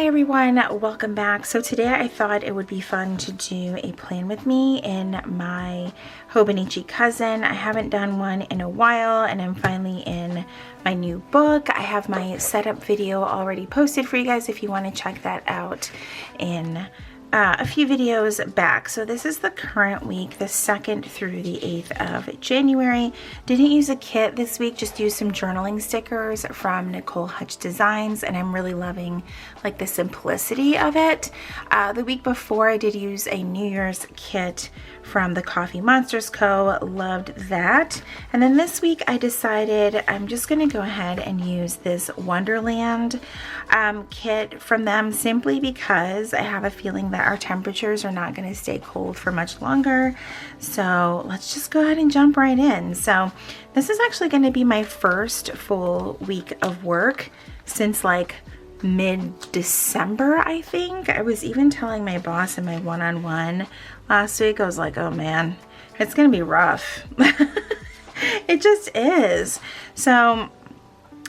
Hi everyone, welcome back. So today I thought it would be fun to do a plan with me in my Hobonichi Cousin. I haven't done one in a while and I'm finally in my new book. I have my setup video already posted for you guys if you want to check that out in a few videos back. So this is the current week, the 2nd through the 8th of January. Didn't use a kit this week, just used some journaling stickers from Nicole Hutch Designs, and I'm really loving like the simplicity of it. The week before I did use a New Year's kit from the Coffee Monsters Co. Loved that. And then this week I decided I'm just gonna go ahead and use this Wonderland kit from them simply because I have a feeling that our temperatures are not gonna stay cold for much longer. So let's just go ahead and jump right in. So this is actually gonna be my first full week of work since like mid-December, I think. I was even telling my boss in my one-on-one last week, I was like, oh man, it's gonna be rough. It just is. So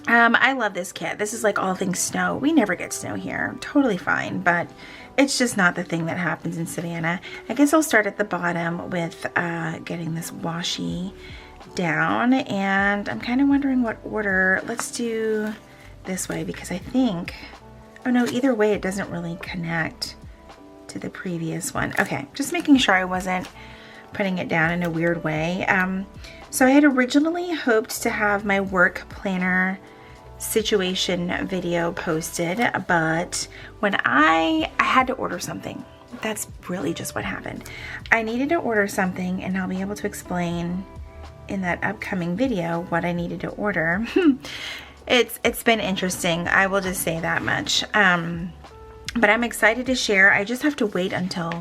I love this kit. This is like all things snow. We never get snow here, totally fine, but it's just not the thing that happens in Savannah. I guess I'll start at the bottom with getting this washi down, and I'm kind of wondering what order. Let's do this way because I think, oh no, either way it doesn't really connect to the previous one. Okay, just making sure I wasn't putting it down in a weird way. So I had originally hoped to have my work planner situation video posted, but when I had to order something. That's really just what happened. I needed to order something, and I'll be able to explain in that upcoming video what I needed to order. It's been interesting, I will just say that much. But I'm excited to share. I just have to wait until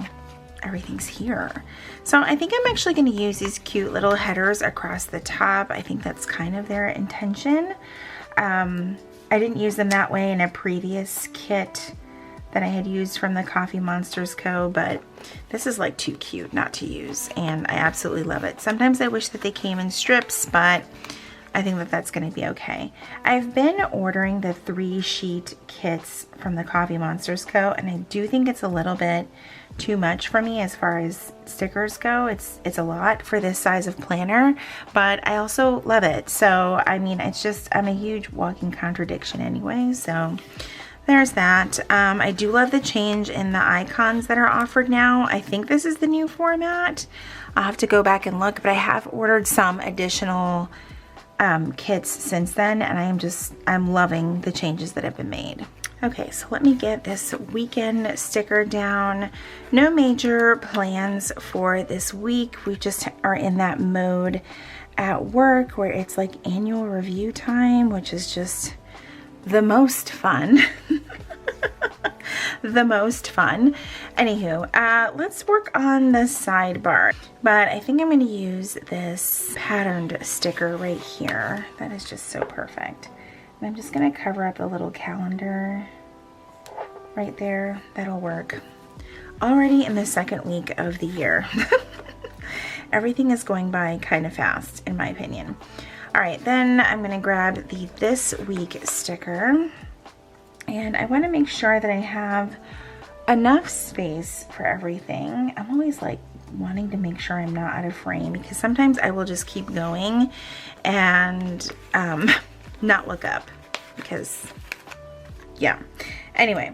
everything's here. So I think I'm actually going to use these cute little headers across the top. I think that's kind of their intention. I didn't use them that way in a previous kit that I had used from the Coffee Monsters Co., but this is like too cute not to use, and I absolutely love it. Sometimes I wish that they came in strips, but I think that that's going to be okay. I've been ordering the 3-sheet kits from the Coffee Monsters Co., and I do think it's a little bit too much for me as far as stickers go. It's a lot for this size of planner, but I also love it. So I mean, it's just, I'm a huge walking contradiction anyway, so there's that. I do love the change in the icons that are offered now. I think this is the new format. I'll have to go back and look, but I have ordered some additional kits since then, and I'm loving the changes that have been made. Okay, so let me get this weekend sticker down. No major plans for this week. We just are in that mode at work where it's like annual review time, which is just the most fun. The most fun. Anywho, let's work on the sidebar. But I think I'm going to use this patterned sticker right here. That is just so perfect. And I'm just going to cover up the little calendar right there. That'll work. Already in the 2nd week of the year. Everything is going by kind of fast, in my opinion. All right, then I'm going to grab the This Week sticker. And I want to make sure that I have enough space for everything. I'm always like wanting to make sure I'm not out of frame because sometimes I will just keep going and not look up because, yeah. Anyway,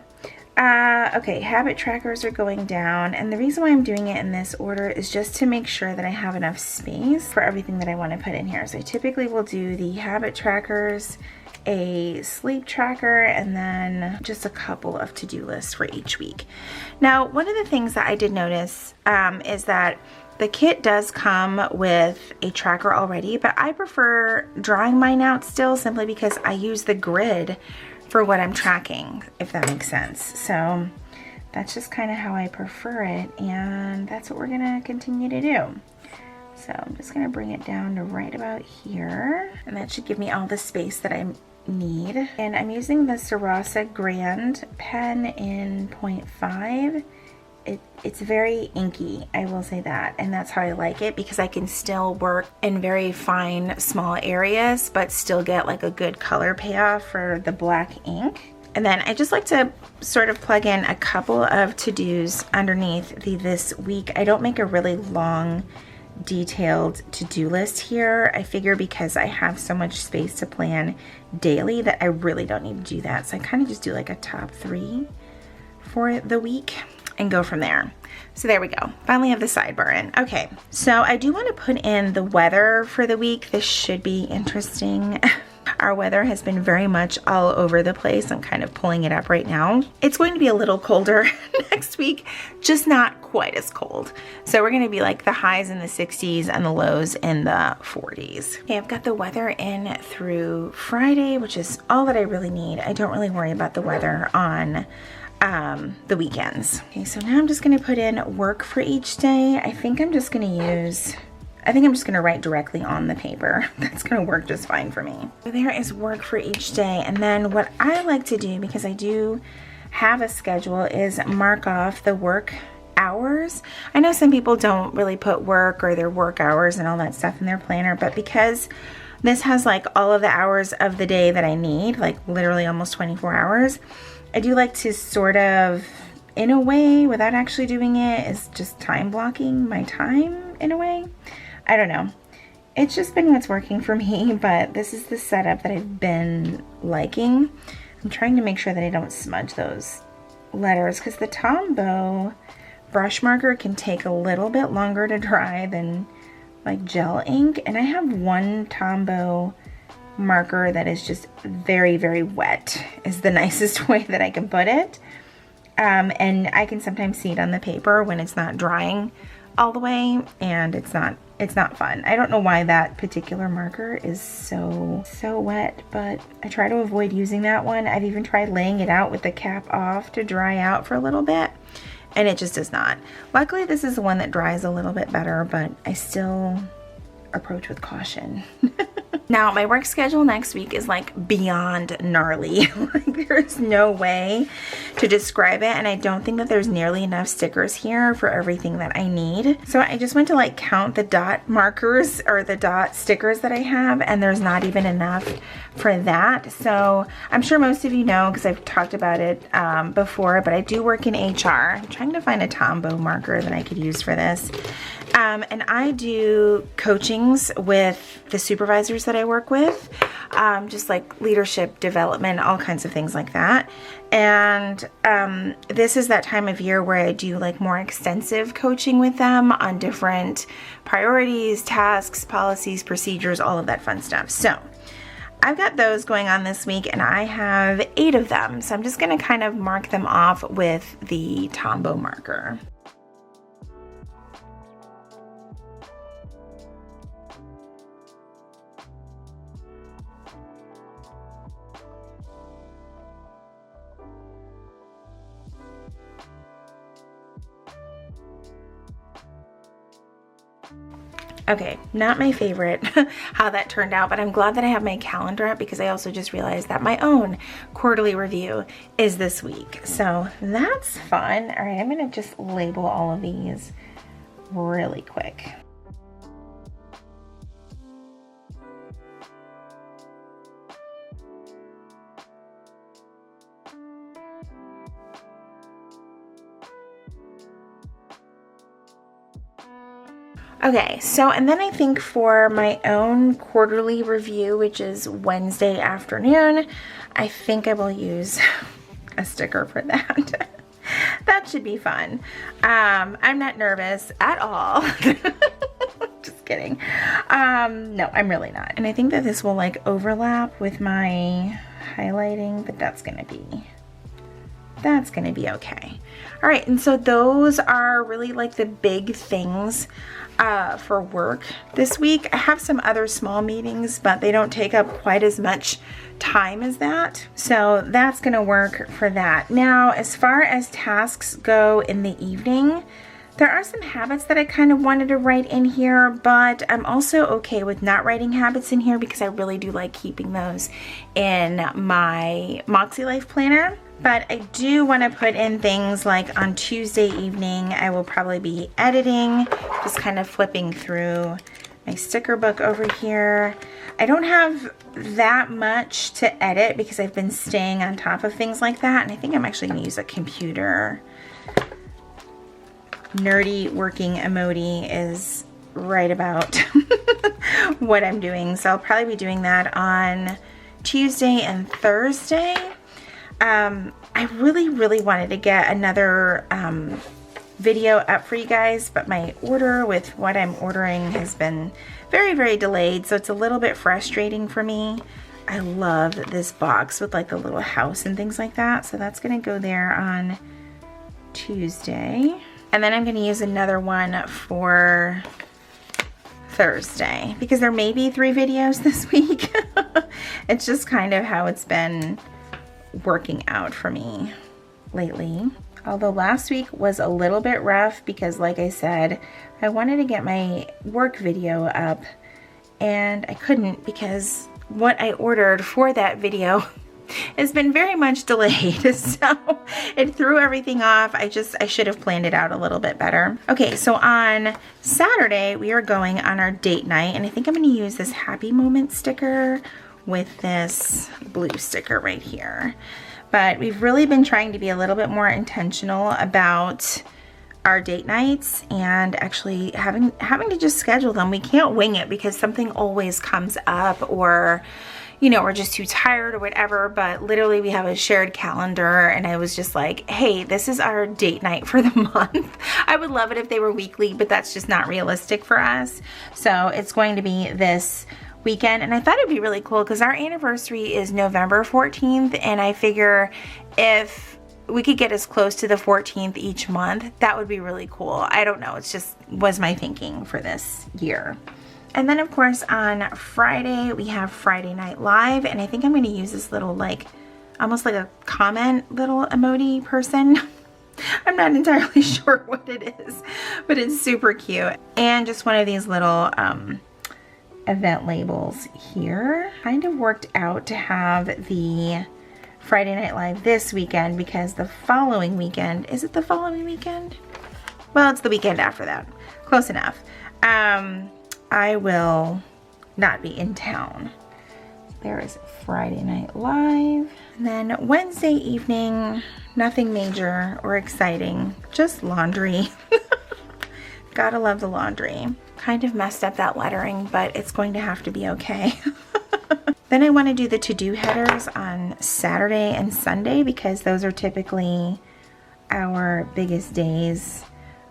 okay, habit trackers are going down, and the reason why I'm doing it in this order is just to make sure that I have enough space for everything that I want to put in here. So I typically will do the habit trackers, a sleep tracker, and then just a couple of to-do lists for each week. Now, one of the things that I did notice is that the kit does come with a tracker already, but I prefer drawing mine out still simply because I use the grid for what I'm tracking, if that makes sense. So that's just kind of how I prefer it, and that's what we're gonna continue to do. So I'm just gonna bring it down to right about here, and that should give me all the space that I need. And I'm using the Sarasa Grand pen in 0.5. It's very inky, I will say that, and that's how I like it because I can still work in very fine small areas but still get like a good color payoff for the black ink. And then I just like to sort of plug in a couple of to-dos underneath the this week. I don't make a really long detailed to-do list here. I figure because I have so much space to plan daily that I really don't need to do that. So I kind of just do like a top 3 for the week and go from there. So there we go. Finally have the sidebar in. Okay, so I do want to put in the weather for the week. This should be interesting. Our weather has been very much all over the place. I'm kind of pulling it up right now. It's going to be a little colder next week, just not quite as cold. So we're going to be like the highs in the 60s and the lows in the 40s. Okay, I've got the weather in through Friday, which is all that I really need. I don't really worry about the weather on the weekends. Okay, so now I'm just going to put in work for each day. I think I'm just going to write directly on the paper. That's going to work just fine for me. So there is work for each day. And then what I like to do, because I do have a schedule, is mark off the work hours. I know some people don't really put work or their work hours and all that stuff in their planner, but because this has like all of the hours of the day that I need, like literally almost 24 hours, I do like to sort of, in a way, without actually doing it, is just time blocking my time in a way. I don't know. It's just been what's working for me, but this is the setup that I've been liking. I'm trying to make sure that I don't smudge those letters because the Tombow brush marker can take a little bit longer to dry than like gel ink. And I have one Tombow marker that is just very, very wet, is the nicest way that I can put it. And I can sometimes see it on the paper when it's not drying all the way, and it's not fun. I don't know why that particular marker is so wet, but I try to avoid using that one. I've even tried laying it out with the cap off to dry out for a little bit, and it just does not. Luckily, this is the one that dries a little bit better, but I still approach with caution. Now, my work schedule next week is like beyond gnarly. Like, there's no way to describe it, and I don't think that there's nearly enough stickers here for everything that I need. So I just went to like count the dot markers or the dot stickers that I have, and there's not even enough for that. So I'm sure most of you know because I've talked about it before, but I do work in HR. I'm trying to find a Tombow marker that I could use for this. And I do coachings with the supervisors that I work with, just like leadership development, all kinds of things like that. And this is that time of year where I do like more extensive coaching with them on different priorities, tasks, policies, procedures, all of that fun stuff. So I've got those going on this week, and I have 8 of them. So I'm just going to kind of mark them off with the Tombow marker. Okay, not my favorite how that turned out, but I'm glad that I have my calendar up because I also just realized that my own quarterly review is this week. So that's fun. All right, I'm gonna just label all of these really quick. Okay, so and then I think for my own quarterly review, which is Wednesday afternoon, I think I will use a sticker for that. That should be fun. I'm not nervous at all. Just kidding. No, I'm really not. And I think that this will like overlap with my highlighting, but that's gonna be okay. All right, and so those are really like the big things for work this week. I have some other small meetings, but they don't take up quite as much time as that. So that's gonna work for that. Now, as far as tasks go in the evening, there are some habits that I kind of wanted to write in here, but I'm also okay with not writing habits in here because I really do like keeping those in my Moxie Life planner. But I do want to put in things like on Tuesday evening, I will probably be editing, just kind of flipping through my sticker book over here. I don't have that much to edit because I've been staying on top of things like that, and I think I'm actually going to use a computer. Nerdy working emoji is right about what I'm doing, so I'll probably be doing that on Tuesday and Thursday. I really wanted to get another video up for you guys, but my order with what I'm ordering has been very delayed, so it's a little bit frustrating for me. I love this box with like the little house and things like that, so that's gonna go there on Tuesday, and then I'm gonna use another one for Thursday because there may be 3 videos this week. It's just kind of how it's been working out for me lately. Although last week was a little bit rough because, like I said, I wanted to get my work video up and I couldn't because what I ordered for that video has been very much delayed, so it threw everything off. I should have planned it out a little bit better. Okay, so on Saturday we are going on our date night, and I think I'm going to use this Happy Moment sticker with this blue sticker right here. But we've really been trying to be a little bit more intentional about our date nights and actually having to just schedule them. We can't wing it because something always comes up, or you know, we're just too tired or whatever, but literally we have a shared calendar, and I was just like, hey, this is our date night for the month. I would love it if they were weekly, but that's just not realistic for us. So it's going to be this weekend, and I thought it'd be really cool because our anniversary is November 14th, and I figure if we could get as close to the 14th each month, that would be really cool. I don't know, it's just was my thinking for this year. And then of course on Friday we have Friday Night Live, and I think I'm going to use this little like almost like a comment little emoji person. I'm not entirely sure what it is, but it's super cute. And just one of these little event labels here. Kind of worked out to have the Friday Night Live this weekend because the following weekend, is it the following weekend? Well, it's the weekend after that. Close enough. I will not be in town. There is Friday Night Live. And then Wednesday evening, nothing major or exciting, just laundry. Gotta love the laundry. Kind of messed up that lettering, but it's going to have to be okay. Then I want to do the to-do headers on Saturday and Sunday because those are typically our biggest days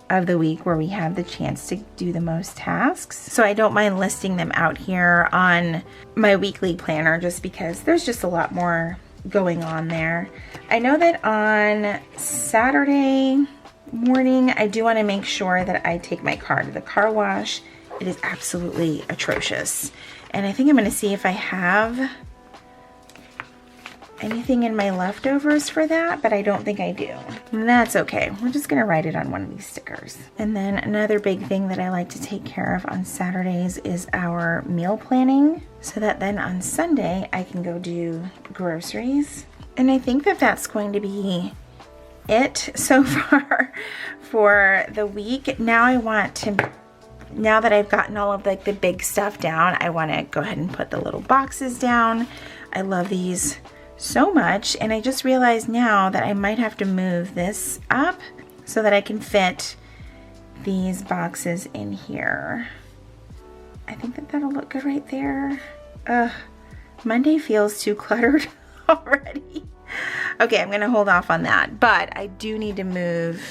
of the week where we have the chance to do the most tasks. So I don't mind listing them out here on my weekly planner just because there's just a lot more going on there. I know that on Saturday morning, I do want to make sure that I take my car to the car wash. It is absolutely atrocious. And I think I'm going to see if I have anything in my leftovers for that, but I don't think I do. And that's okay. We're just going to write it on one of these stickers. And then another big thing that I like to take care of on Saturdays is our meal planning, so that then on Sunday I can go do groceries. And I think that that's going to be it so far for the week. Now I want to, now that I've gotten all of like the big stuff down, I want to go ahead and put the little boxes down. I love these so much, and I just realized now that I might have to move this up so that I can fit these boxes in here. I think that that'll look good right there. Monday feels too cluttered already. Okay, I'm gonna hold off on that, but I do need to move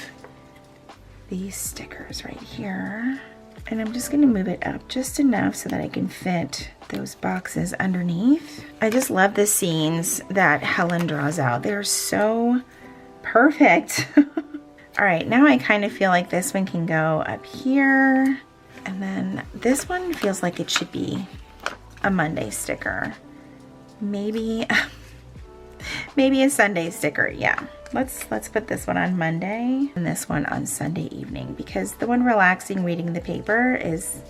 these stickers right here, and I'm just gonna move it up just enough so that I can fit those boxes underneath. I just love the scenes that Helen draws out. They're so perfect. All right, now I kind of feel like this one can go up here, and then this one feels like it should be a Monday sticker. Maybe maybe a Sunday sticker. Yeah, let's put this one on Monday and this one on Sunday evening, because the one relaxing reading the paper is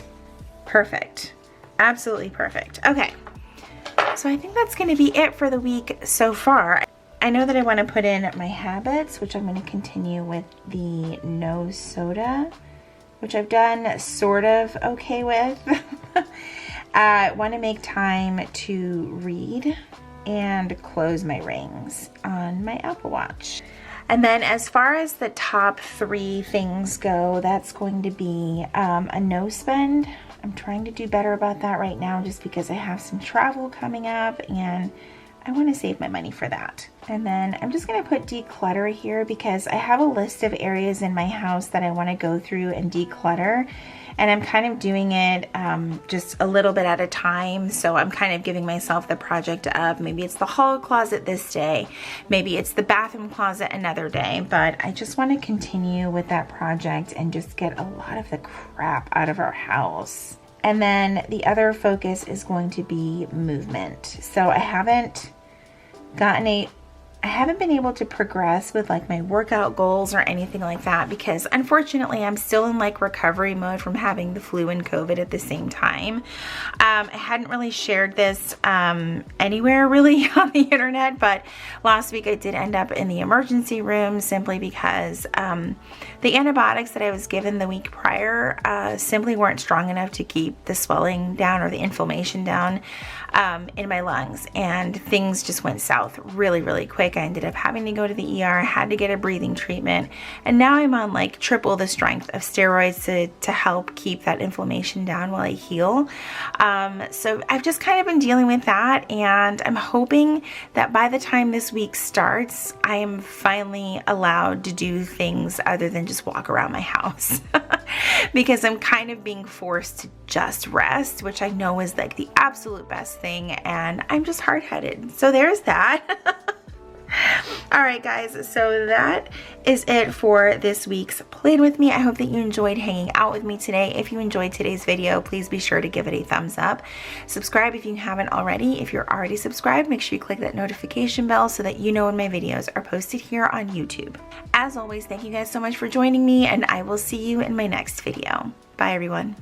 perfect. Absolutely perfect. Okay, so I think that's going to be it for the week so far. I know that I want to put in my habits, which I'm going to continue with the no soda, which I've done sort of okay with. I want to make time to read and close my rings on my Apple Watch. And then as far as the top 3 things go, that's going to be a no spend. I'm trying to do better about that right now just because I have some travel coming up and I want to save my money for that. And then I'm just going to put declutter here because I have a list of areas in my house that I want to go through and declutter. And I'm kind of doing it just a little bit at a time. So I'm kind of giving myself the project of maybe it's the hall closet this day, maybe it's the bathroom closet another day. But I just want to continue with that project and just get a lot of the crap out of our house. And then the other focus is going to be movement. So I haven't been able to progress with like my workout goals or anything like that because unfortunately I'm still in like recovery mode from having the flu and COVID at the same time. I hadn't really shared this anywhere really on the internet, but last week I did end up in the emergency room simply because the antibiotics that I was given the week prior simply weren't strong enough to keep the swelling down or the inflammation down in my lungs, and things just went south really, really quick. I ended up having to go to the ER, had to get a breathing treatment, and now I'm on like triple the strength of steroids to help keep that inflammation down while I heal. So I've just kind of been dealing with that, and I'm hoping that by the time this week starts, I am finally allowed to do things other than just walk around my house because I'm kind of being forced to just rest, which I know is like the absolute best thing, and I'm just hard-headed. So there's that. All right, guys, so that is it for this week's Plan With Me. I hope that you enjoyed hanging out with me today. If you enjoyed today's video, please be sure to give it a thumbs up. Subscribe if you haven't already. If you're already subscribed, make sure you click that notification bell so that you know when my videos are posted here on YouTube. As always, thank you guys so much for joining me, and I will see you in my next video. Bye, everyone.